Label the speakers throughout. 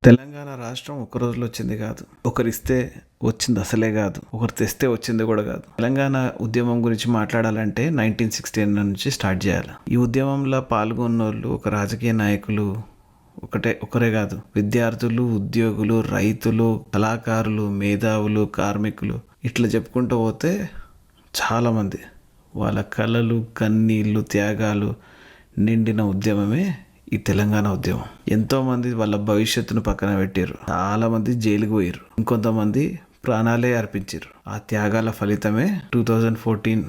Speaker 1: తెలంగాణ రాష్ట్రం ఒక రోజులో వచ్చింది కాదు. ఒకరిస్తే వచ్చింది అసలే కాదు. ఒకరు తెస్తే వచ్చింది కూడా కాదు. తెలంగాణ ఉద్యమం గురించి మాట్లాడాలంటే 1916 నుంచి స్టార్ట్ చేయాలి. ఈ ఉద్యమంలో పాల్గొన్నోళ్ళు ఒక రాజకీయ నాయకులు ఒకరే కాదు. విద్యార్థులు, ఉద్యోగులు, రైతులు, కళాకారులు, మేధావులు, కార్మికులు, ఇట్లా చెప్పుకుంటూ పోతే చాలామంది వాళ్ళ కళలు, కన్నీళ్ళు, త్యాగాలు నిండిన ఉద్యమమే ఈ తెలంగాణ ఉద్యమం. ఎంతోమంది వాళ్ళ భవిష్యత్తును పక్కన పెట్టారు. చాలామంది జైలుకు పోయారు. ఇంకొంతమంది ప్రాణాలే అర్పించారు. ఆ త్యాగాల ఫలితమే 2014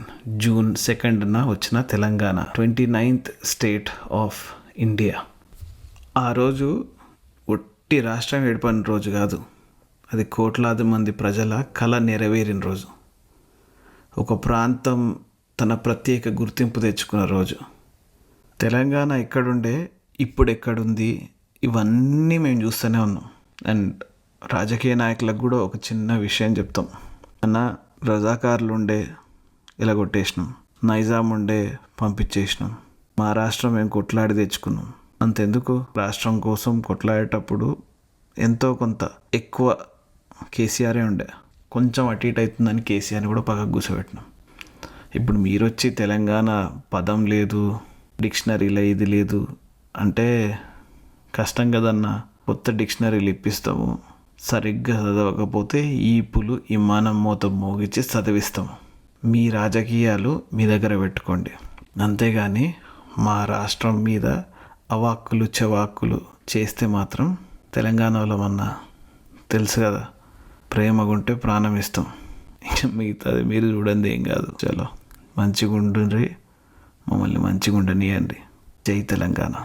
Speaker 1: జూన్ 2న వచ్చిన Telangana, 29th state of India. ఆ రోజు ఒట్టి రాష్ట్రం ఏర్పడిన రోజు కాదు, అది కోట్లాది మంది ప్రజల కళ నెరవేరిన రోజు. ఒక ప్రాంతం తన ప్రత్యేక గుర్తింపు తెచ్చుకున్న రోజు. తెలంగాణ ఎక్కడుండే, ఇప్పుడు ఎక్కడుంది, ఇవన్నీ మేము చూస్తూనే ఉన్నాం. అండ్ రాజకీయ నాయకులకు కూడా ఒక చిన్న విషయం చెప్తాం. రజాకారులు ఉండే ఇలా కొట్టేసినాం, నైజాం ఉండే పంపించేసినాం, మా రాష్ట్రం మేము కొట్లాడి తెచ్చుకున్నాం. అంతెందుకు, రాష్ట్రం కోసం కొట్లాడేటప్పుడు ఎంతో కొంత ఎక్కువ కేసీఆరే ఉండే, కొంచెం అటు ఇటు అవుతుందని కేసీఆర్ని కూడా పక్కకు కూర్చోబెట్టినాం. ఇప్పుడు మీరు వచ్చి తెలంగాణ పదం లేదు, డిక్షనరీలో ఇది లేదు అంటే కష్టం కదన్నా. కొత్త డిక్షనరీలు ఇప్పిస్తాము, సరిగ్గా చదవకపోతే ఈపులు విమానం మూత మోగించి చదివిస్తాము. మీ రాజకీయాలు మీ దగ్గర పెట్టుకోండి, అంతేగాని మా రాష్ట్రం మీద అవాక్కులు చవాక్కులు చేస్తే మాత్రం తెలంగాణలో మన్నా తెలుసు కదా, ప్రేమగుంటే ప్రాణం ఇస్తాం. ఇంకా మిగతాది మీరు చూడండి, ఏం కాదు. చలో మంచిగా ఉండండి, మమ్మల్ని మంచిగా ఉండనియండి. జై తెలంగాణ.